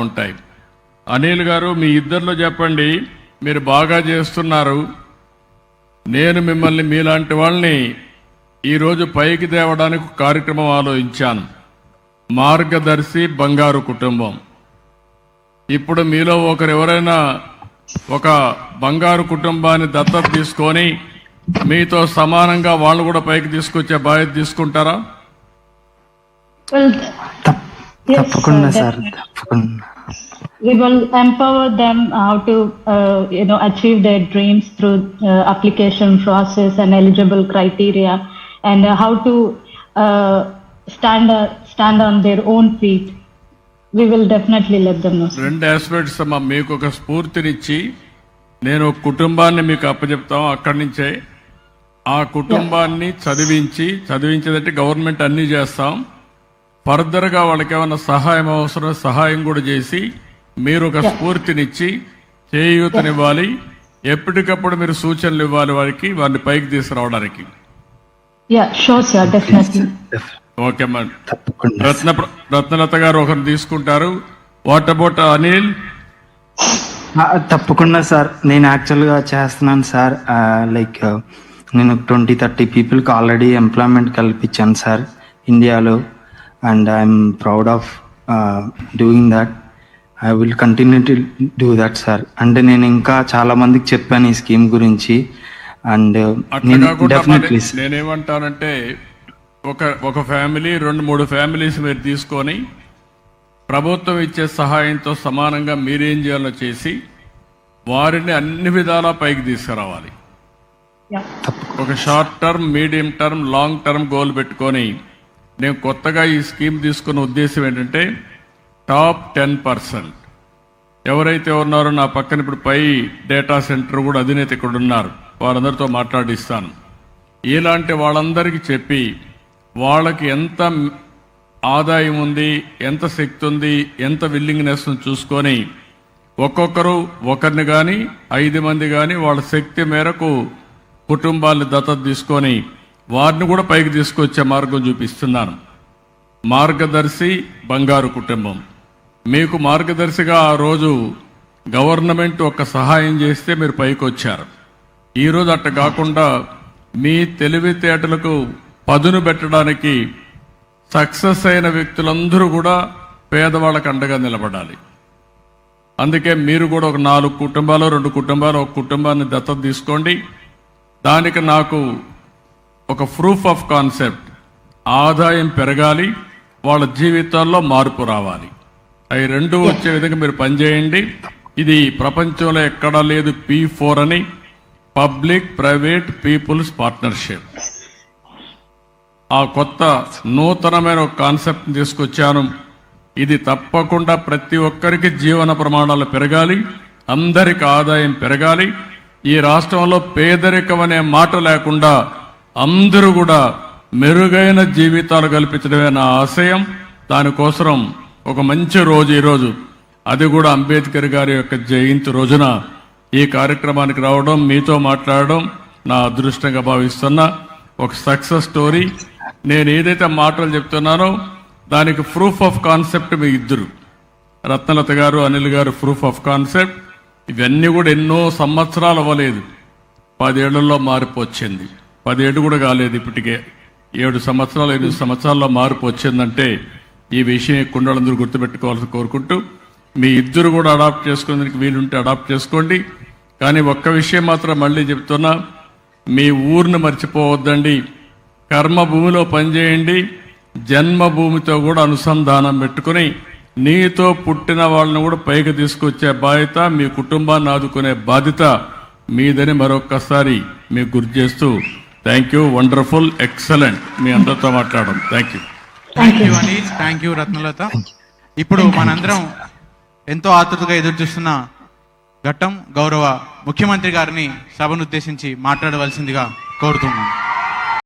ఉంటాయి. అనిల్ గారు, మీ ఇద్దరిలో చెప్పండి, మీరు బాగా చేస్తున్నారు. నేను మిమ్మల్ని మీలాంటి వాళ్ళని ఈరోజు పైకి తేవడానికి కార్యక్రమం ఆలోచించాను. మార్గదర్శి బంగారు కుటుంబం. ఇప్పుడు మీలో ఒకరు ఎవరైనా ఒక బంగారు కుటుంబాన్ని దత్తత తీసుకొని మీతో సమానంగా వాళ్ళు కూడా పైకి తీసుకొచ్చే బాధ్యత తీసుకుంటారా? తప్పకుండా సార్, తప్పకుండా. We will empower them how to achieve their dreams through application process and eligible criteria, and how to stand on their own feet. We will definitely let them know. రెండు ఆస్పెక్ట్స్ అమ్మా, మీకు ఒక స్ఫూర్తినిచ్చి నేను కుటుంబాన్ని మీకు అప్పచెప్తాం. అక్కడి నుంచే ఆ కుటుంబాన్ని చదివించేదంటే గవర్నమెంట్ అన్నీ చేస్తాం. ఫర్దర్గా వాళ్ళకి ఏమైనా సహాయం అవసరం, సహాయం కూడా చేసి మీరు ఒక స్ఫూర్తినిచ్చి చేయూతనివ్వాలి. ఎప్పటికప్పుడు మీరు సూచనలు ఇవ్వాలి వారిని పైకి తీసుకురావడానికి. Okay madam. రత్నలత గారు ఒకరు తీసుకుంటారు. What about Anil? తప్పకుండా సార్, నేను యాక్చువల్గా చేస్తున్నాను సార్. లైక్ నేను 20-30 పీపుల్కి ఆల్రెడీ ఎంప్లాయ్మెంట్ కల్పించాను సార్ ఇండియాలో, and I'm proud of doing that. I will continue to do that sir. అంటే నేను ఇంకా చాలా మందికి చెప్పాను ఈ స్కీమ్ గురించి. అండ్ నేనేమంటానంటే ఒక ఫ్యామిలీ 2-3 ఫ్యామిలీస్ మీరు తీసుకొని ప్రభుత్వం ఇచ్చే సహాయంతో సమానంగా మీరేం చేయాలో చేసి వారిని అన్ని విధాలా పైకి తీసుకురావాలి. ఒక short term, medium term, long term goal పెట్టుకొని నేను కొత్తగా ఈ స్కీమ్ తీసుకున్న ఉద్దేశం ఏంటంటే టాప్ 10% ఎవరైతే ఉన్నారో నా పక్కన ఇప్పుడు పై డేటా సెంటర్ కూడా అధినేత ఇక్కడ ఉన్నారు, వారందరితో మాట్లాడిస్తాను. ఇలాంటి వాళ్ళందరికీ చెప్పి వాళ్ళకి ఎంత ఆదాయం ఉంది, ఎంత శక్తి ఉంది, ఎంత విల్లింగ్నెస్ చూసుకొని ఒక్కొక్కరు ఒకరిని కానీ 5 మంది కానీ వాళ్ళ శక్తి మేరకు కుటుంబాన్ని దత్తత తీసుకొని వారిని కూడా పైకి తీసుకొచ్చే మార్గం చూపిస్తున్నాను. మార్గదర్శి బంగారు కుటుంబం. మీకు మార్గదర్శిగా ఆ రోజు గవర్నమెంట్ ఒక సహాయం చేస్తే మీరు పైకి వచ్చారు. ఈరోజు అట్ట కాకుండా మీ తెలివితేటలకు పదును పెట్టడానికి సక్సెస్ అయిన వ్యక్తులందరూ కూడా పేదవాళ్ళకు అండగా నిలబడాలి. అందుకే మీరు కూడా ఒక 4 కుటుంబాలు, 2 కుటుంబాలు, ఒక కుటుంబాన్ని దత్తత తీసుకోండి. దానికి నాకు ఒక ప్రూఫ్ ఆఫ్ కాన్సెప్ట్, ఆదాయం పెరగాలి, వాళ్ళ జీవితాల్లో మార్పు రావాలి. అవి 2 వచ్చే విధంగా మీరు పనిచేయండి. ఇది ప్రపంచంలో ఎక్కడా లేదు. P4 అని, పబ్లిక్ ప్రైవేట్ పీపుల్స్ పార్ట్నర్షిప్. ఆ కొత్త నూతనమైన ఒక కాన్సెప్ట్ తీసుకొచ్చాను. ఇది తప్పకుండా ప్రతి ఒక్కరికి జీవన ప్రమాణాలు పెరగాలి, అందరికి ఆదాయం పెరగాలి. ఈ రాష్ట్రంలో పేదరికం అనే మాట లేకుండా అందరూ కూడా మెరుగైన జీవితాలు కల్పించడమే నా ఆశయం. దానికోసం ఒక మంచి రోజు ఈరోజు, అది కూడా అంబేద్కర్ గారి యొక్క జయంతి రోజున ఈ కార్యక్రమానికి రావడం, మీతో మాట్లాడడం నా అదృష్టంగా భావిస్తున్నా. ఒక సక్సెస్ స్టోరీ. నేను ఏదైతే మాటలు చెప్తున్నానో దానికి ప్రూఫ్ ఆఫ్ కాన్సెప్ట్ మీ ఇద్దరు, రత్నలత గారు, అనిల్ గారు ప్రూఫ్ ఆఫ్ కాన్సెప్ట్. ఇవన్నీ కూడా ఎన్నో సంవత్సరాలు అవ్వలేదు, 10 ఏళ్లలో మార్పు వచ్చింది. 10 ఏళ్ళు కూడా కాలేదు, ఇప్పటికే 7 సంవత్సరాలు 8 సంవత్సరాల్లో మార్పు వచ్చిందంటే ఈ విషయం కుండలందరూ గుర్తుపెట్టుకోవాలని కోరుకుంటూ, మీ ఇద్దరు కూడా అడాప్ట్ చేసుకునేందుకు వీలుంటే అడాప్ట్ చేసుకోండి. కానీ ఒక్క విషయం మాత్రం మళ్ళీ చెప్తున్నా, మీ ఊరిని మర్చిపోవద్దండి. కర్మభూమిలో పనిచేయండి, జన్మభూమితో కూడా అనుసంధానం పెట్టుకుని నీతో పుట్టిన వాళ్ళని కూడా పైకి తీసుకొచ్చే బాధ్యత, మీ కుటుంబాన్ని ఆదుకునే బాధ్యత మీదని మరొక్కసారి మీకు గుర్తు చేస్తూ, థ్యాంక్ యూ, వండర్ఫుల్, ఎక్సలెంట్. మీ అందరితో మాట్లాడడం thank you. Thank you Anil, thank you Ratnalatha. ఇప్పుడు మనందరం ఎంతో ఆతృతగా ఎదురు చూస్తున్న ఘట్టం, గౌరవ ముఖ్యమంత్రి గారిని సభను ఉద్దేశించి మాట్లాడవలసిందిగా కోరుతున్నాను.